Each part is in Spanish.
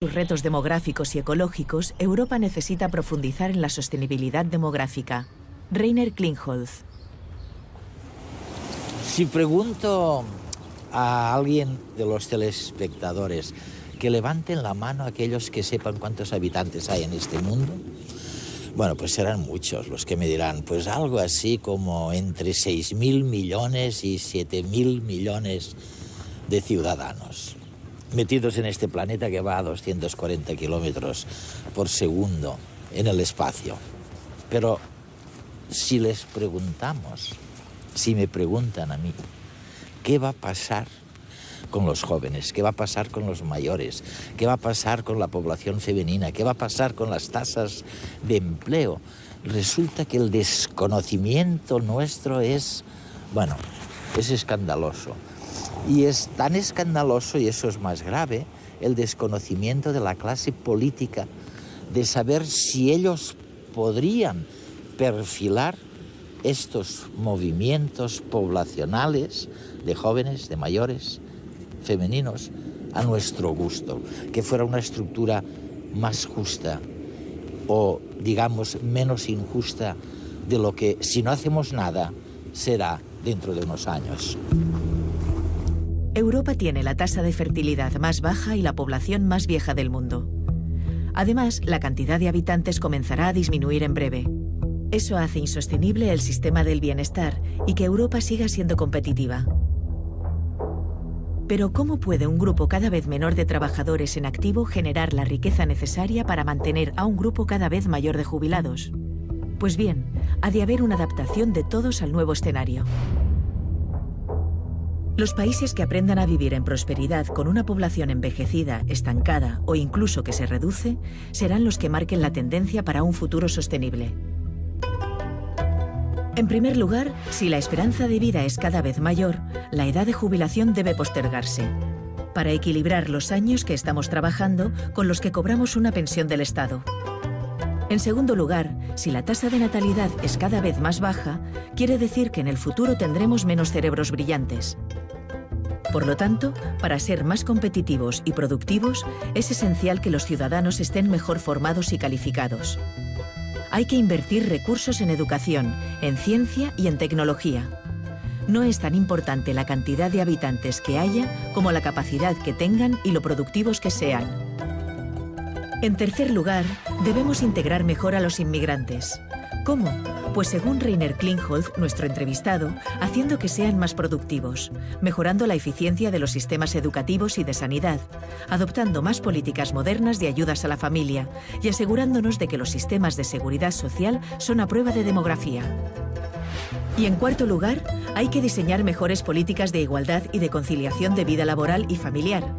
sus retos demográficos y ecológicos, Europa necesita profundizar en la sostenibilidad demográfica. Rainer Klingholz. Si pregunto a alguien de los telespectadores que levanten la mano aquellos que sepan cuántos habitantes hay en este mundo, bueno, pues serán muchos los que me dirán, pues algo así como entre 6.000 millones y 7.000 millones de ciudadanos metidos en este planeta que va a 240 kilómetros por segundo en el espacio. Pero si les preguntamos, si me preguntan a mí, ¿qué va a pasar con los jóvenes? ¿Qué va a pasar con los mayores? ¿Qué va a pasar con la población femenina? ¿Qué va a pasar con las tasas de empleo? Resulta que el desconocimiento nuestro es, bueno, es escandaloso. Y es tan escandaloso, y eso es más grave, el desconocimiento de la clase política, de saber si ellos podrían perfilar estos movimientos poblacionales de jóvenes, de mayores, femeninos, a nuestro gusto, que fuera una estructura más justa o, digamos, menos injusta de lo que, si no hacemos nada, será dentro de unos años. Europa tiene la tasa de fertilidad más baja y la población más vieja del mundo. Además, la cantidad de habitantes comenzará a disminuir en breve. Eso hace insostenible el sistema del bienestar y que Europa siga siendo competitiva. Pero ¿cómo puede un grupo cada vez menor de trabajadores en activo generar la riqueza necesaria para mantener a un grupo cada vez mayor de jubilados? Pues bien, ha de haber una adaptación de todos al nuevo escenario. Los países que aprendan a vivir en prosperidad con una población envejecida, estancada o incluso que se reduce, serán los que marquen la tendencia para un futuro sostenible. En primer lugar, si la esperanza de vida es cada vez mayor, la edad de jubilación debe postergarse, para equilibrar los años que estamos trabajando con los que cobramos una pensión del Estado. En segundo lugar, si la tasa de natalidad es cada vez más baja, quiere decir que en el futuro tendremos menos cerebros brillantes. Por lo tanto, para ser más competitivos y productivos, es esencial que los ciudadanos estén mejor formados y calificados. Hay que invertir recursos en educación, en ciencia y en tecnología. No es tan importante la cantidad de habitantes que haya como la capacidad que tengan y lo productivos que sean. En tercer lugar, debemos integrar mejor a los inmigrantes. ¿Cómo? Pues según Rainer Klingholz, nuestro entrevistado, haciendo que sean más productivos, mejorando la eficiencia de los sistemas educativos y de sanidad, adoptando más políticas modernas de ayudas a la familia y asegurándonos de que los sistemas de seguridad social son a prueba de demografía. Y en cuarto lugar, hay que diseñar mejores políticas de igualdad y de conciliación de vida laboral y familiar.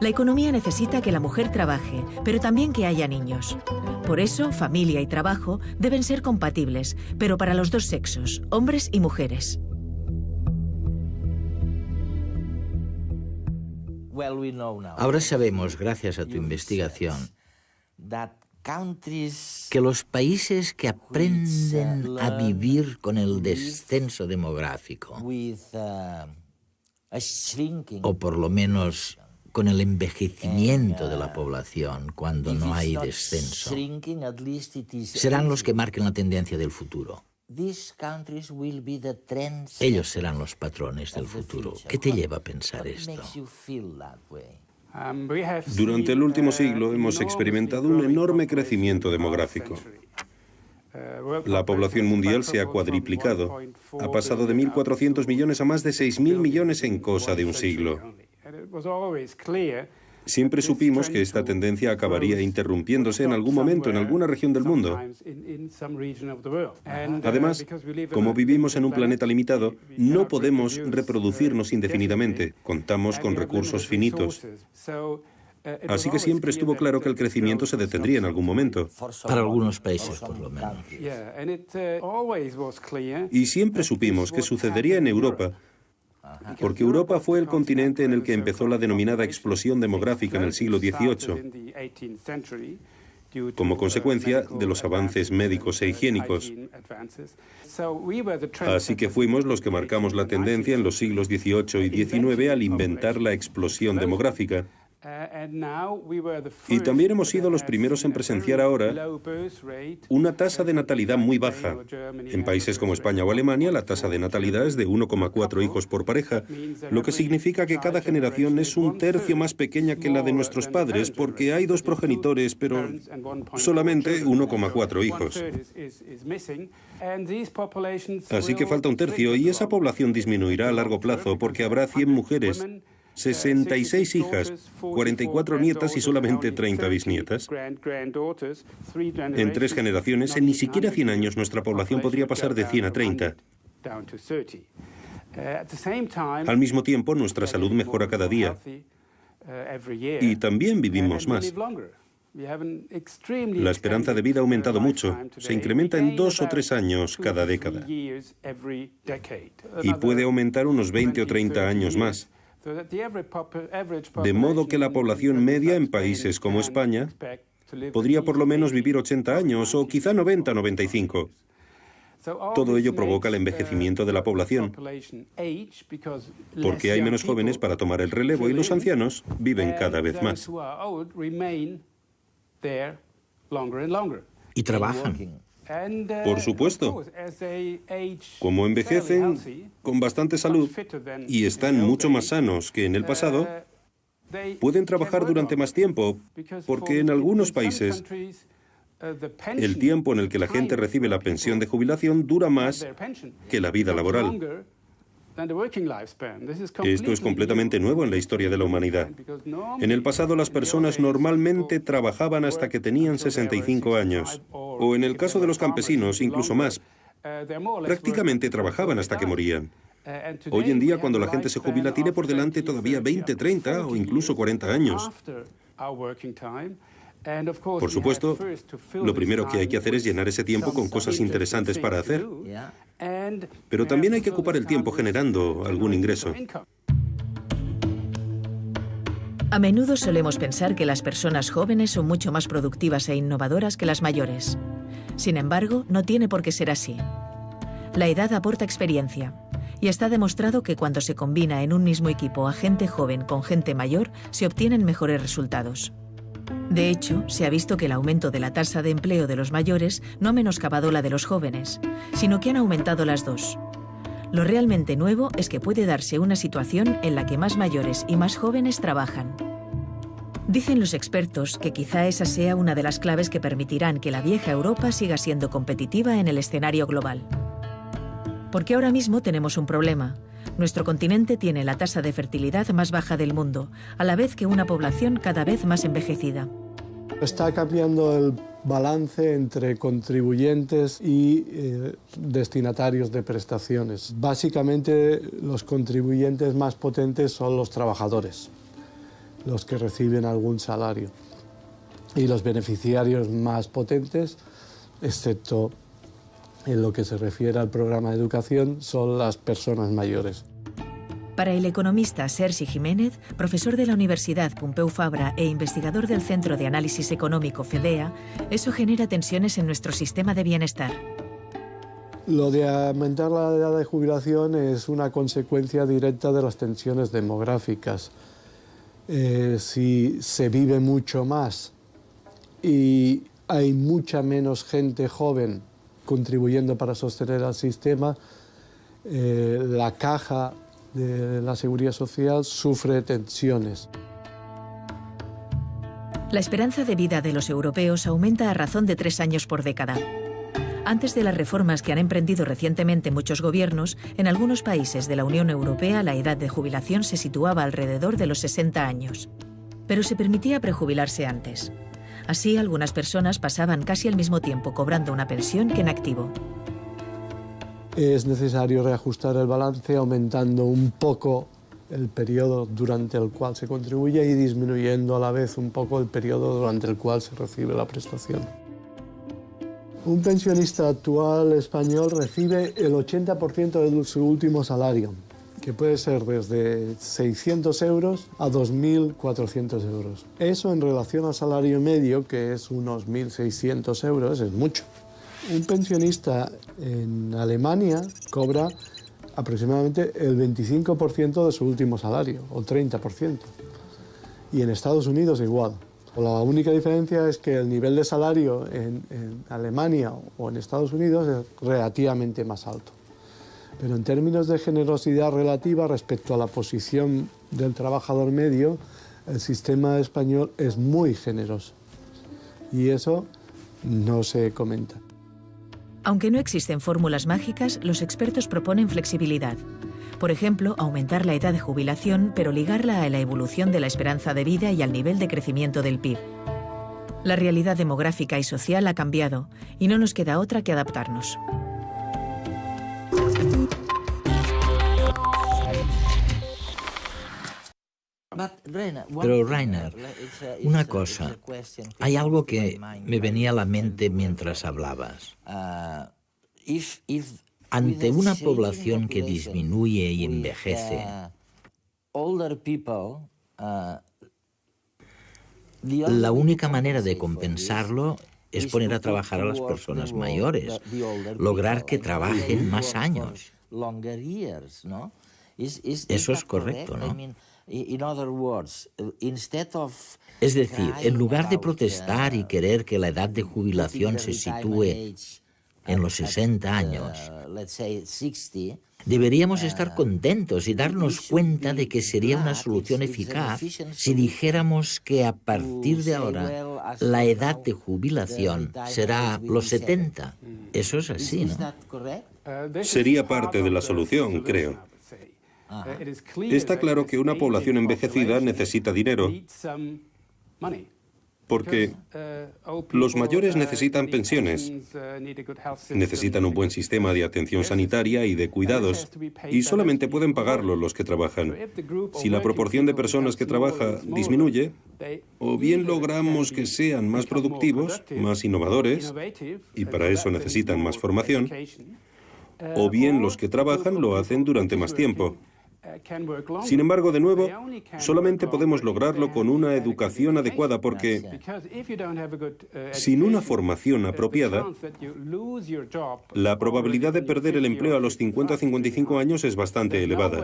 La economía necesita que la mujer trabaje, pero también que haya niños. Por eso, familia y trabajo deben ser compatibles, pero para los dos sexos, hombres y mujeres. Ahora sabemos, gracias a tu investigación, que los países que aprenden a vivir con el descenso demográfico, o por lo menos con el envejecimiento de la población cuando no hay descenso, serán los que marquen la tendencia del futuro. Ellos serán los patrones del futuro. ¿Qué te lleva a pensar esto? Durante el último siglo hemos experimentado un enorme crecimiento demográfico. La población mundial se ha cuadriplicado. Ha pasado de 1.400 millones a más de 6.000 millones en cosa de un siglo. Siempre supimos que esta tendencia acabaría interrumpiéndose en algún momento en alguna región del mundo. Además, como vivimos en un planeta limitado, no podemos reproducirnos indefinidamente. Contamos con recursos finitos. Así que siempre estuvo claro que el crecimiento se detendría en algún momento. Para algunos países, por lo menos. Y siempre supimos que sucedería en Europa, porque Europa fue el continente en el que empezó la denominada explosión demográfica en el siglo XVIII, como consecuencia de los avances médicos e higiénicos. Así que fuimos los que marcamos la tendencia en los siglos XVIII y XIX al inventar la explosión demográfica. Y también hemos sido los primeros en presenciar ahora una tasa de natalidad muy baja. En países como España o Alemania, la tasa de natalidad es de 1,4 hijos por pareja, lo que significa que cada generación es un tercio más pequeña que la de nuestros padres, porque hay 2 progenitores, pero solamente 1,4 hijos. Así que falta un tercio, y esa población disminuirá a largo plazo, porque habrá 100 mujeres, 66 hijas, 44 nietas y solamente 30 bisnietas. En 3 generaciones, en ni siquiera 100 años, nuestra población podría pasar de 100 a 30. Al mismo tiempo, nuestra salud mejora cada día y también vivimos más. La esperanza de vida ha aumentado mucho. Se incrementa en 2 o 3 años cada década. Y puede aumentar unos 20 o 30 años más. De modo que la población media en países como España podría por lo menos vivir 80 años o quizá 90 o 95. Todo ello provoca el envejecimiento de la población, porque hay menos jóvenes para tomar el relevo y los ancianos viven cada vez más. Y trabajan. Por supuesto. Como envejecen con bastante salud y están mucho más sanos que en el pasado, pueden trabajar durante más tiempo, porque en algunos países el tiempo en el que la gente recibe la pensión de jubilación dura más que la vida laboral. Esto es completamente nuevo en la historia de la humanidad. En el pasado, las personas normalmente trabajaban hasta que tenían 65 años, o en el caso de los campesinos, incluso más. Prácticamente trabajaban hasta que morían. Hoy en día, cuando la gente se jubila, tiene por delante todavía 20, 30 o incluso 40 años. Por supuesto, lo primero que hay que hacer es llenar ese tiempo con cosas interesantes para hacer. Pero también hay que ocupar el tiempo generando algún ingreso. A menudo solemos pensar que las personas jóvenes son mucho más productivas e innovadoras que las mayores. Sin embargo, no tiene por qué ser así. La edad aporta experiencia, y está demostrado que cuando se combina en un mismo equipo a gente joven con gente mayor, se obtienen mejores resultados. De hecho, se ha visto que el aumento de la tasa de empleo de los mayores no ha menoscabado la de los jóvenes, sino que han aumentado las dos. Lo realmente nuevo es que puede darse una situación en la que más mayores y más jóvenes trabajan. Dicen los expertos que quizá esa sea una de las claves que permitirán que la vieja Europa siga siendo competitiva en el escenario global. Porque ahora mismo tenemos un problema. Nuestro continente tiene la tasa de fertilidad más baja del mundo, a la vez que una población cada vez más envejecida. Está cambiando el balance entre contribuyentes y destinatarios de prestaciones. Básicamente, los contribuyentes más potentes son los trabajadores, los que reciben algún salario. Y los beneficiarios más potentes, excepto en lo que se refiere al programa de educación, son las personas mayores. Para el economista Sergi Jiménez, profesor de la Universidad Pompeu Fabra e investigador del Centro de Análisis Económico FEDEA, eso genera tensiones en nuestro sistema de bienestar. Lo de aumentar la edad de jubilación es una consecuencia directa de las tensiones demográficas. Si se vive mucho más y hay mucha menos gente joven contribuyendo para sostener al sistema, la caja de la Seguridad Social sufre tensiones. La esperanza de vida de los europeos aumenta a razón de 3 años por década. Antes de las reformas que han emprendido recientemente muchos gobiernos, en algunos países de la Unión Europea la edad de jubilación se situaba alrededor de los 60 años. Pero se permitía prejubilarse antes. Así, algunas personas pasaban casi al mismo tiempo cobrando una pensión que en activo. Es necesario reajustar el balance aumentando un poco el periodo durante el cual se contribuye y disminuyendo a la vez un poco el periodo durante el cual se recibe la prestación. Un pensionista actual español recibe el 80% de su último salario, que puede ser desde 600 euros a 2.400 euros. Eso en relación al salario medio, que es unos 1.600 euros, es mucho. Un pensionista en Alemania cobra aproximadamente el 25% de su último salario, o 30%. Y en Estados Unidos igual. La única diferencia es que el nivel de salario en Alemania o en Estados Unidos es relativamente más alto. Pero en términos de generosidad relativa respecto a la posición del trabajador medio, el sistema español es muy generoso. Y eso no se comenta. Aunque no existen fórmulas mágicas, los expertos proponen flexibilidad. Por ejemplo, aumentar la edad de jubilación, pero ligarla a la evolución de la esperanza de vida y al nivel de crecimiento del PIB. La realidad demográfica y social ha cambiado y no nos queda otra que adaptarnos. Pero Rainer, una cosa, hay algo que me venía a la mente mientras hablabas. Ante una población que disminuye y envejece, la única manera de compensarlo es poner a trabajar a las personas mayores, lograr que trabajen más años. Eso es correcto, ¿no? Es decir, en lugar de protestar y querer que la edad de jubilación se sitúe en los 60 años, deberíamos estar contentos y darnos cuenta de que sería una solución eficaz si dijéramos que a partir de ahora la edad de jubilación será los 70. Eso es así, ¿no? Sería parte de la solución, creo. Está claro que una población envejecida necesita dinero, porque los mayores necesitan pensiones, necesitan un buen sistema de atención sanitaria y de cuidados, y solamente pueden pagarlo los que trabajan. Si la proporción de personas que trabaja disminuye, o bien logramos que sean más productivos, más innovadores, y para eso necesitan más formación, o bien los que trabajan lo hacen durante más tiempo. Sin embargo, de nuevo, solamente podemos lograrlo con una educación adecuada porque sin una formación apropiada, la probabilidad de perder el empleo a los 50 o 55 años es bastante elevada.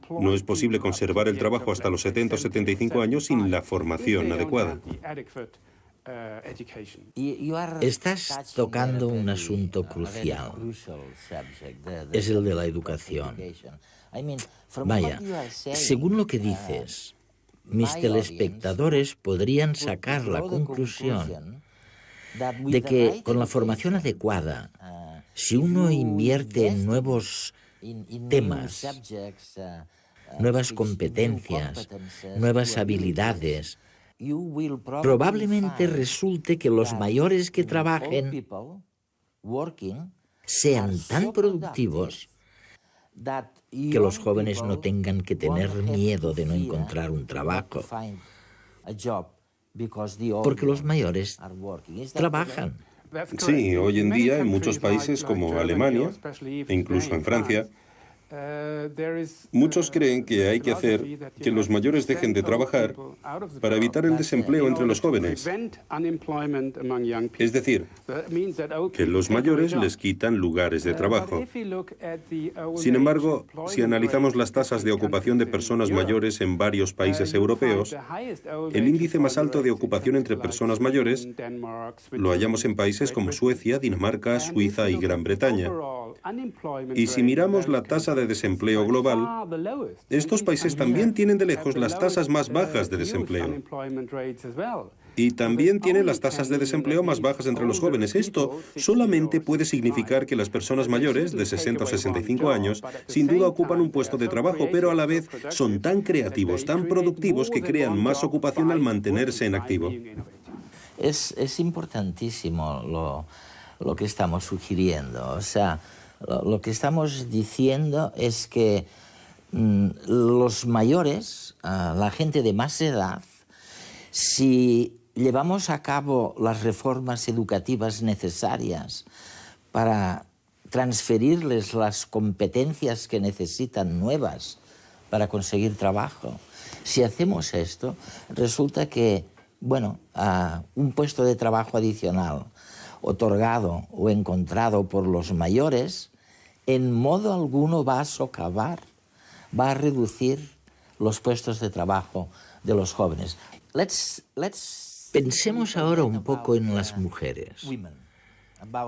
No es posible conservar el trabajo hasta los 70 o 75 años sin la formación adecuada. Estás tocando un asunto crucial. Es el de la educación. Vaya, según lo que dices, mis telespectadores podrían sacar la conclusión de que con la formación adecuada, si uno invierte en nuevos temas, nuevas competencias, nuevas habilidades, probablemente resulte que los mayores que trabajen sean tan productivos que los jóvenes no tengan que tener miedo de no encontrar un trabajo, porque los mayores trabajan. Sí, hoy en día en muchos países como Alemania, e incluso en Francia, muchos creen que hay que hacer que los mayores dejen de trabajar para evitar el desempleo entre los jóvenes. Es decir, que los mayores les quitan lugares de trabajo. Sin embargo, si analizamos las tasas de ocupación de personas mayores en varios países europeos, el índice más alto de ocupación entre personas mayores lo hallamos en países como Suecia, Dinamarca, Suiza y Gran Bretaña. Y si miramos la tasa de desempleo global, estos países también tienen de lejos las tasas más bajas de desempleo. Y también tienen las tasas de desempleo más bajas entre los jóvenes. Esto solamente puede significar que las personas mayores, de 60 o 65 años, sin duda ocupan un puesto de trabajo, pero a la vez son tan creativos, tan productivos, que crean más ocupación al mantenerse en activo. Es importantísimo lo que estamos sugiriendo. O sea, lo que estamos diciendo es que los mayores, la gente de más edad, si llevamos a cabo las reformas educativas necesarias para transferirles las competencias que necesitan nuevas para conseguir trabajo, si hacemos esto, resulta que, bueno, un puesto de trabajo adicional otorgado o encontrado por los mayores, en modo alguno va a socavar, va a reducir los puestos de trabajo de los jóvenes. Pensemos ahora un poco en las mujeres,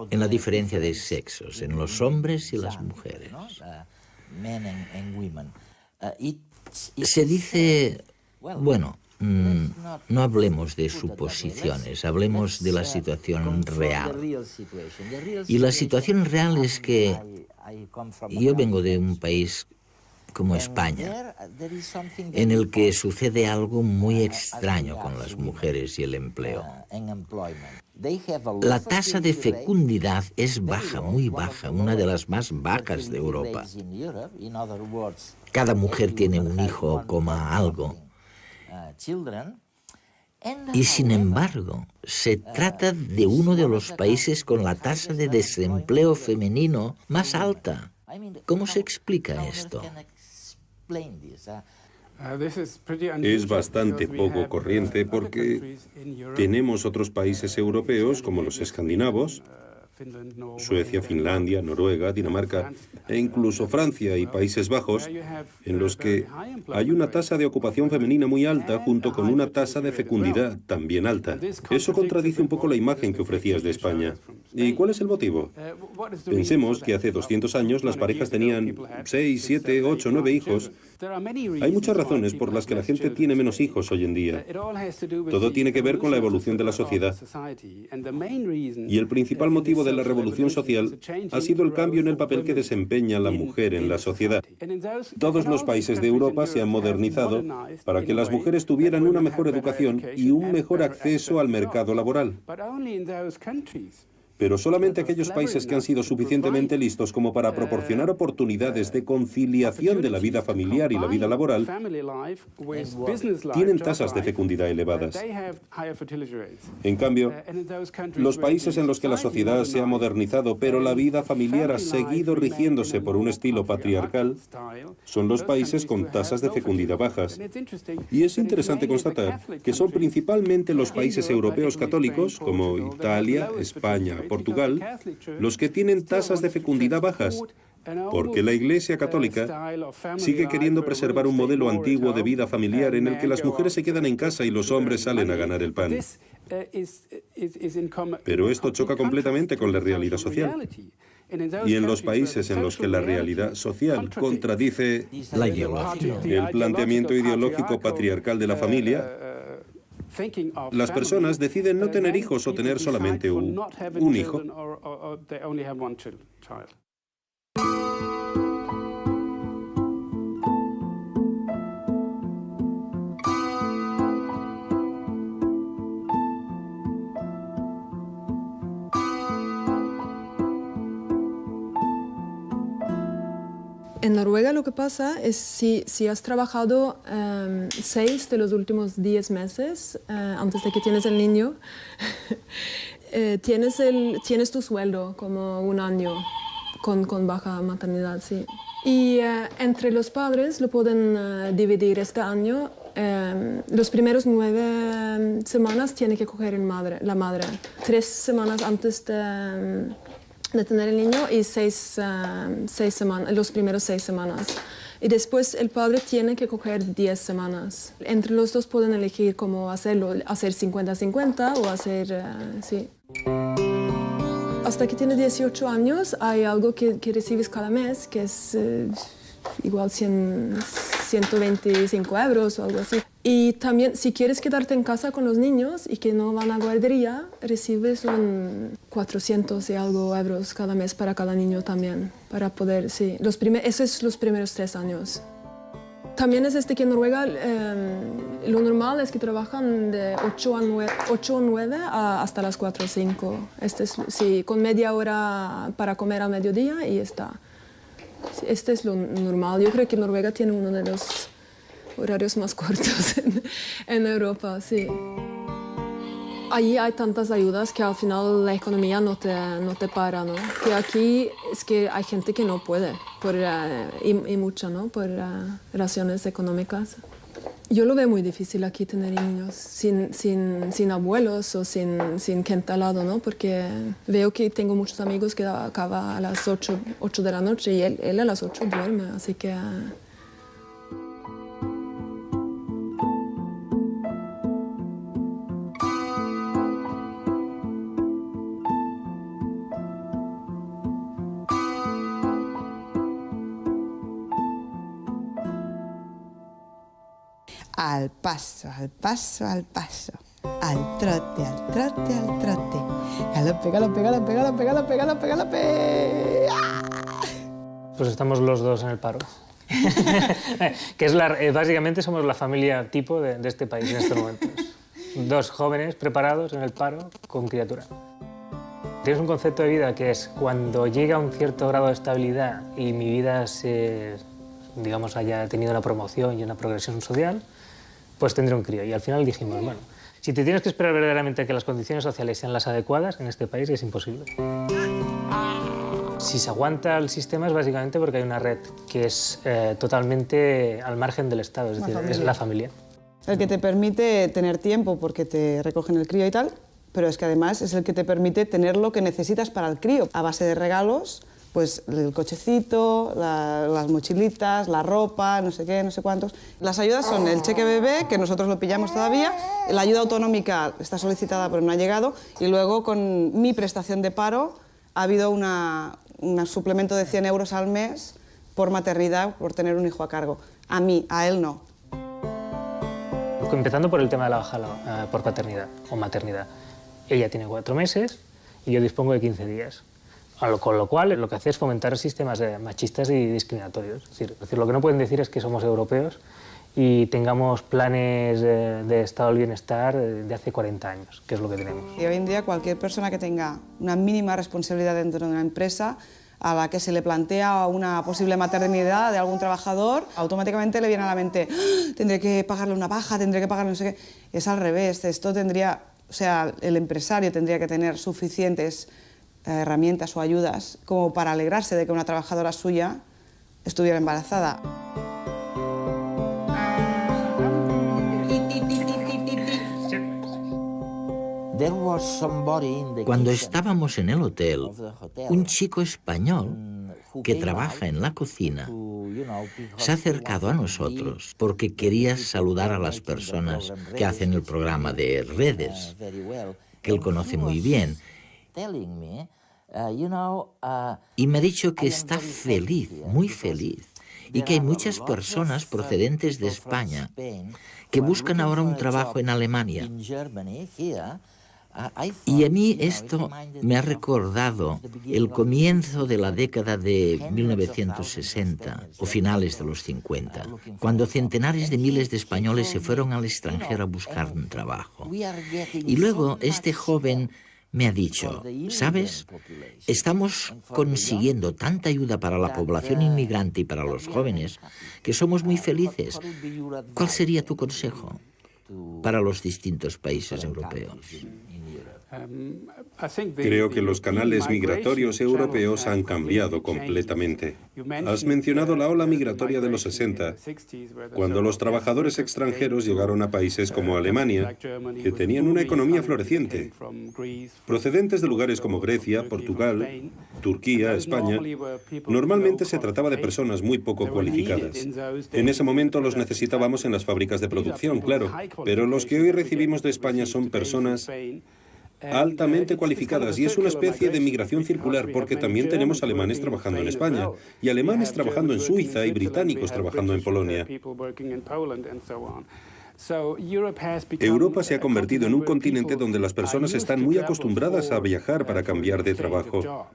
en la diferencia de sexos, en los hombres y las mujeres. Se dice, bueno, no hablemos de suposiciones, hablemos de la situación real. Y la situación real es que yo vengo de un país como España, en el que sucede algo muy extraño con las mujeres y el empleo. La tasa de fecundidad es baja, muy baja, una de las más bajas de Europa. Cada mujer tiene un hijo, algo. Y sin embargo, se trata de uno de los países con la tasa de desempleo femenino más alta. ¿Cómo se explica esto? Es bastante poco corriente porque tenemos otros países europeos como los escandinavos, Suecia, Finlandia, Noruega, Dinamarca e incluso Francia y Países Bajos, en los que hay una tasa de ocupación femenina muy alta junto con una tasa de fecundidad también alta. Eso contradice un poco la imagen que ofrecías de España. ¿Y cuál es el motivo? Pensemos que hace 200 años las parejas tenían 6, 7, 8, 9 hijos. Hay muchas razones por las que la gente tiene menos hijos hoy en día. Todo tiene que ver con la evolución de la sociedad. Y el principal motivo de la revolución social ha sido el cambio en el papel que desempeña la mujer en la sociedad. Todos los países de Europa se han modernizado para que las mujeres tuvieran una mejor educación y un mejor acceso al mercado laboral. Pero solamente aquellos países que han sido suficientemente listos como para proporcionar oportunidades de conciliación de la vida familiar y la vida laboral tienen tasas de fecundidad elevadas. En cambio, los países en los que la sociedad se ha modernizado, pero la vida familiar ha seguido rigiéndose por un estilo patriarcal, son los países con tasas de fecundidad bajas. Y es interesante constatar que son principalmente los países europeos católicos, como Italia, España, Portugal, los que tienen tasas de fecundidad bajas, porque la Iglesia Católica sigue queriendo preservar un modelo antiguo de vida familiar en el que las mujeres se quedan en casa y los hombres salen a ganar el pan. Pero esto choca completamente con la realidad social. Y en los países en los que la realidad social contradice la ideología, el planteamiento ideológico patriarcal de la familia, las personas deciden no tener hijos o tener solamente un hijo. En Noruega lo que pasa es si has trabajado 6 de los últimos 10 meses antes de que tienes el niño, tienes tu sueldo como un año con baja maternidad, sí. Y entre los padres lo pueden dividir este año. Los primeros 9 semanas tiene que coger la madre. 3 semanas antes de tener el niño y 6 semanas, los primeros 6 semanas. Y después el padre tiene que coger 10 semanas. Entre los dos pueden elegir cómo hacerlo, hacer 50-50 o hacer, sí. Hasta que tienes 18 años hay algo que recibes cada mes, que es igual 125 euros o algo así. Y también, si quieres quedarte en casa con los niños y que no van a guardería, recibes 400 y algo euros cada mes para cada niño también, para poder, sí. Eso es los primeros 3 años. También es que en Noruega lo normal es que trabajan de 8 o 9 hasta las 4 o 5. Sí, con media hora para comer a mediodía y está. Este es lo normal. Yo creo que Noruega tiene uno de los horarios más cortos en Europa, sí. Allí hay tantas ayudas que al final la economía no te para, ¿no? Que aquí es que hay gente que no puede, y mucha, ¿no? Por razones económicas. Yo lo veo muy difícil aquí tener niños sin abuelos o sin gente al lado, ¿no? Porque veo que tengo muchos amigos que acaba a las 8 de la noche y él a las 8 duerme, así que... al paso, al paso, al paso. Al trote, al trote, al trote. Galope, galope, galope, galope, galope, galope, galope. ¡Ah! Pues estamos los dos en el paro. Que es básicamente somos la familia tipo de este país en estos momentos. Dos jóvenes preparados en el paro con criatura. Tienes un concepto de vida que es cuando llega a un cierto grado de estabilidad y mi vida digamos, haya tenido una promoción y una progresión social, pues tendré un crío. Y al final dijimos, bueno, si te tienes que esperar verdaderamente a que las condiciones sociales sean las adecuadas, en este país es imposible. Si se aguanta el sistema es básicamente porque hay una red que es totalmente al margen del Estado, es decir, es la familia. El que te permite tener tiempo porque te recogen el crío y tal, pero es que además es el que te permite tener lo que necesitas para el crío, a base de regalos, pues el cochecito, las mochilitas, la ropa, no sé qué, no sé cuántos. Las ayudas son el cheque bebé, que nosotros lo pillamos todavía, la ayuda autonómica está solicitada pero no ha llegado, y luego con mi prestación de paro ha habido un suplemento de 100 euros al mes por maternidad, por tener un hijo a cargo. A mí, a él no. Empezando por el tema de la baja por paternidad o maternidad. Ella tiene 4 meses y yo dispongo de 15 días. Con lo cual, lo que hace es fomentar sistemas machistas y discriminatorios. Es decir, lo que no pueden decir es que somos europeos y tengamos planes de estado del bienestar de hace 40 años, que es lo que tenemos. Y hoy en día cualquier persona que tenga una mínima responsabilidad dentro de una empresa a la que se le plantea una posible maternidad de algún trabajador, automáticamente le viene a la mente, ¡ah! Tendré que pagarle una baja, tendré que pagarle no sé qué. Es al revés, esto tendría, o sea, el empresario tendría que tener suficientes herramientas o ayudas como para alegrarse de que una trabajadora suya estuviera embarazada. Cuando estábamos en el hotel, un chico español que trabaja en la cocina se ha acercado a nosotros porque quería saludar a las personas que hacen el programa de redes, que él conoce muy bien. Y me ha dicho que está feliz, muy feliz, y que hay muchas personas procedentes de España que buscan ahora un trabajo en Alemania. Y a mí esto me ha recordado el comienzo de la década de 1960 o finales de los 50, cuando centenares de miles de españoles se fueron al extranjero a buscar un trabajo. Y luego este joven me ha dicho, ¿sabes? Estamos consiguiendo tanta ayuda para la población inmigrante y para los jóvenes que somos muy felices. ¿Cuál sería tu consejo para los distintos países europeos? Creo que los canales migratorios europeos han cambiado completamente. Has mencionado la ola migratoria de los 60, cuando los trabajadores extranjeros llegaron a países como Alemania, que tenían una economía floreciente. Procedentes de lugares como Grecia, Portugal, Turquía, España, normalmente se trataba de personas muy poco cualificadas. En ese momento los necesitábamos en las fábricas de producción, claro, pero los que hoy recibimos de España son personas altamente cualificadas, y es una especie de migración circular porque también tenemos alemanes trabajando en España y alemanes trabajando en Suiza y británicos trabajando en Polonia. Europa se ha convertido en un continente donde las personas están muy acostumbradas a viajar para cambiar de trabajo.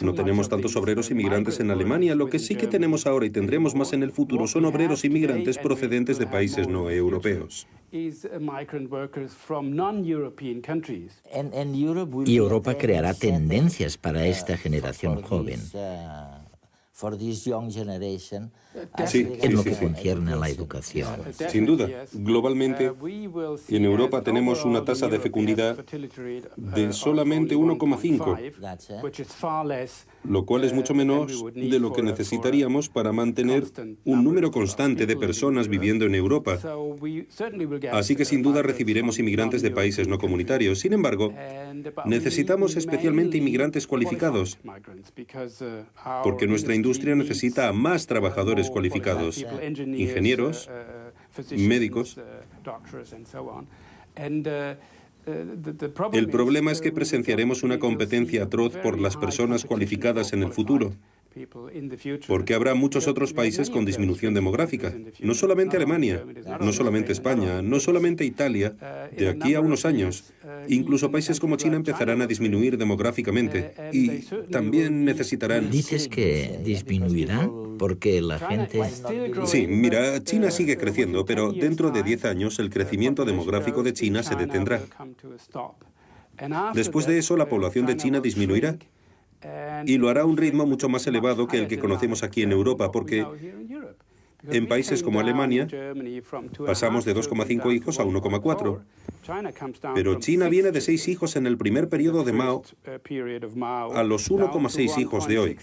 No tenemos tantos obreros inmigrantes en Alemania. Lo que sí que tenemos ahora y tendremos más en el futuro son obreros inmigrantes procedentes de países no europeos. Y Europa creará tendencias para esta generación joven. Sí, en lo que concierne a la educación. Sin duda, globalmente, en Europa tenemos una tasa de fecundidad de solamente 1,5, lo cual es mucho menos de lo que necesitaríamos para mantener un número constante de personas viviendo en Europa. Así que sin duda recibiremos inmigrantes de países no comunitarios. Sin embargo, necesitamos especialmente inmigrantes cualificados, porque nuestra industria necesita a más trabajadores cualificados, ingenieros, médicos. El problema es que presenciaremos una competencia atroz por las personas cualificadas en el futuro. Porque habrá muchos otros países con disminución demográfica. No solamente Alemania, no solamente España, no solamente Italia. De aquí a unos años, incluso países como China empezarán a disminuir demográficamente y también necesitarán... ¿Dices que disminuirán? Porque la gente... Sí, mira, China sigue creciendo, pero dentro de 10 años el crecimiento demográfico de China se detendrá. Después de eso, la población de China disminuirá. Y lo hará a un ritmo mucho más elevado que el que conocemos aquí en Europa, porque en países como Alemania pasamos de 2,5 hijos a 1,4. Pero China viene de 6 hijos en el primer periodo de Mao a los 1,6 hijos de hoy.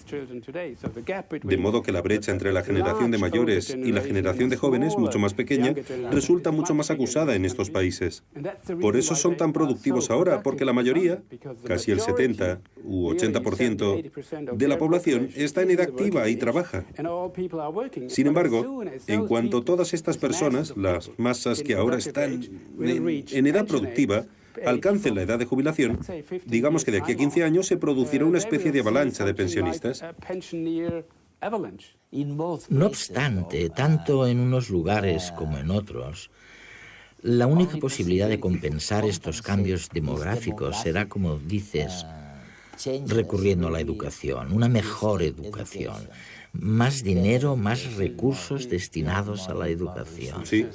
De modo que la brecha entre la generación de mayores y la generación de jóvenes, mucho más pequeña, resulta mucho más acusada en estos países. Por eso son tan productivos ahora, porque la mayoría, casi el 70 u 80% de la población, está en edad activa y trabaja. Sin embargo, en cuanto todas estas personas, las masas que ahora están en edad productiva, alcancen la edad de jubilación, digamos que de aquí a 15 años se producirá una especie de avalancha de pensionistas. No obstante, tanto en unos lugares como en otros, la única posibilidad de compensar estos cambios demográficos será, como dices, recurriendo a la educación, una mejor educación. Más dinero, más recursos destinados a la educación. Sí.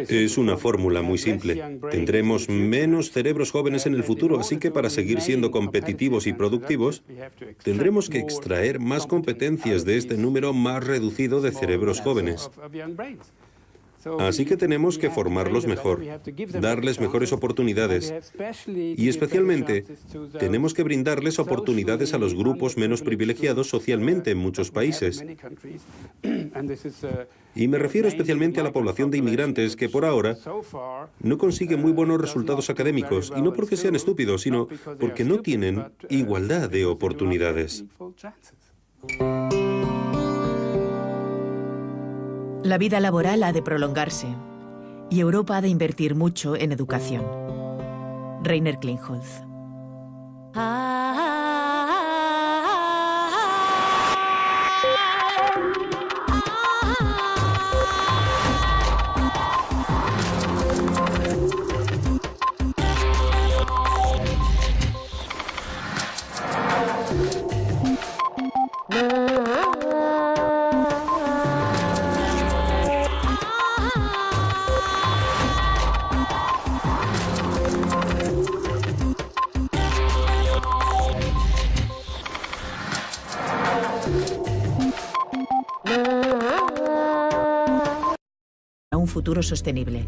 Es una fórmula muy simple. Tendremos menos cerebros jóvenes en el futuro, así que para seguir siendo competitivos y productivos, tendremos que extraer más competencias de este número más reducido de cerebros jóvenes. Así que tenemos que formarlos mejor, darles mejores oportunidades y especialmente tenemos que brindarles oportunidades a los grupos menos privilegiados socialmente en muchos países. Y me refiero especialmente a la población de inmigrantes que por ahora no consigue muy buenos resultados académicos, y no porque sean estúpidos, sino porque no tienen igualdad de oportunidades. La vida laboral ha de prolongarse y Europa ha de invertir mucho en educación. Rainer Klingholz. Un futuro sostenible.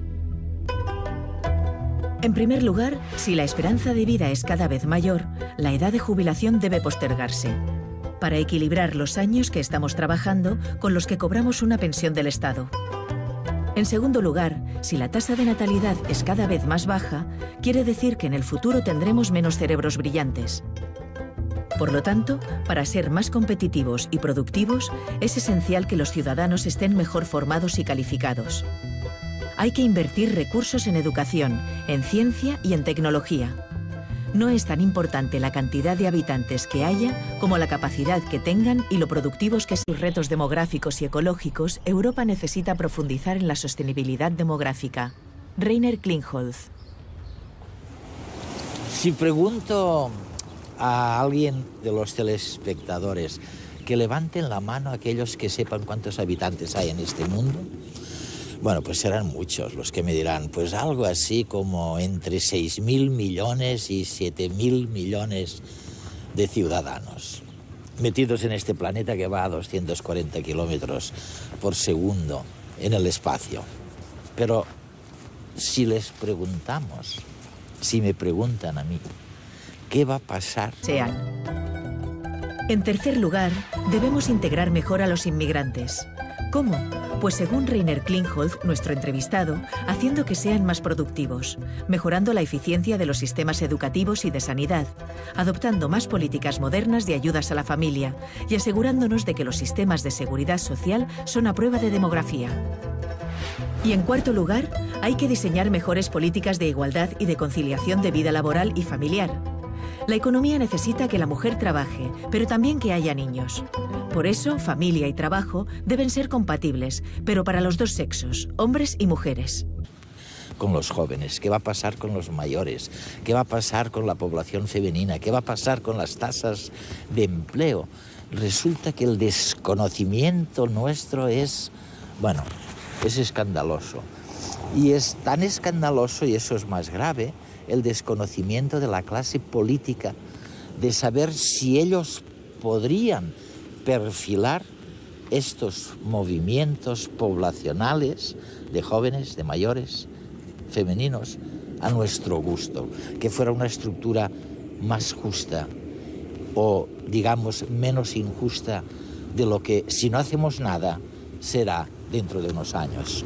En primer lugar, si la esperanza de vida es cada vez mayor, la edad de jubilación debe postergarse, para equilibrar los años que estamos trabajando con los que cobramos una pensión del Estado. En segundo lugar, si la tasa de natalidad es cada vez más baja, quiere decir que en el futuro tendremos menos cerebros brillantes. Por lo tanto, para ser más competitivos y productivos, es esencial que los ciudadanos estén mejor formados y calificados. Hay que invertir recursos en educación, en ciencia y en tecnología. No es tan importante la cantidad de habitantes que haya como la capacidad que tengan y lo productivos que sean. Sus retos demográficos y ecológicos, Europa necesita profundizar en la sostenibilidad demográfica. Rainer Klingholz. Si pregunto a alguien de los telespectadores que levanten la mano aquellos que sepan cuántos habitantes hay en este mundo, bueno, pues serán muchos los que me dirán, pues algo así como entre 6.000 millones y 7.000 millones de ciudadanos metidos en este planeta que va a 240 kilómetros por segundo en el espacio. Pero si les preguntamos, si me preguntan a mí, ¿qué va a pasar? En tercer lugar, debemos integrar mejor a los inmigrantes. ¿Cómo? Pues según Rainer Klingholz, nuestro entrevistado, haciendo que sean más productivos, mejorando la eficiencia de los sistemas educativos y de sanidad, adoptando más políticas modernas de ayudas a la familia y asegurándonos de que los sistemas de seguridad social son a prueba de demografía. Y en cuarto lugar, hay que diseñar mejores políticas de igualdad y de conciliación de vida laboral y familiar. La economía necesita que la mujer trabaje, pero también que haya niños. Por eso, familia y trabajo deben ser compatibles, pero para los dos sexos, hombres y mujeres. Con los jóvenes, qué va a pasar con los mayores, qué va a pasar con la población femenina, qué va a pasar con las tasas de empleo. Resulta que el desconocimiento nuestro es, bueno, es escandaloso. Y es tan escandaloso, y eso es más grave, el desconocimiento de la clase política, de saber si ellos podrían perfilar estos movimientos poblacionales de jóvenes, de mayores, femeninos, a nuestro gusto, que fuera una estructura más justa o, digamos, menos injusta de lo que, si no hacemos nada, será dentro de unos años.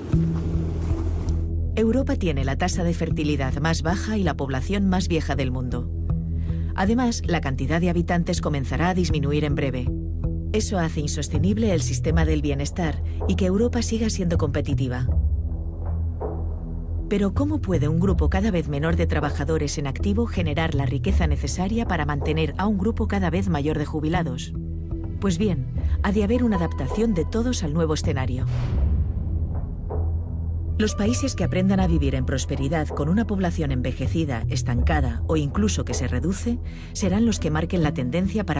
Europa tiene la tasa de fertilidad más baja y la población más vieja del mundo. Además, la cantidad de habitantes comenzará a disminuir en breve. Eso hace insostenible el sistema del bienestar y que Europa siga siendo competitiva. Pero ¿cómo puede un grupo cada vez menor de trabajadores en activo generar la riqueza necesaria para mantener a un grupo cada vez mayor de jubilados? Pues bien, ha de haber una adaptación de todos al nuevo escenario. Los países que aprendan a vivir en prosperidad con una población envejecida, estancada o incluso que se reduce, serán los que marquen la tendencia para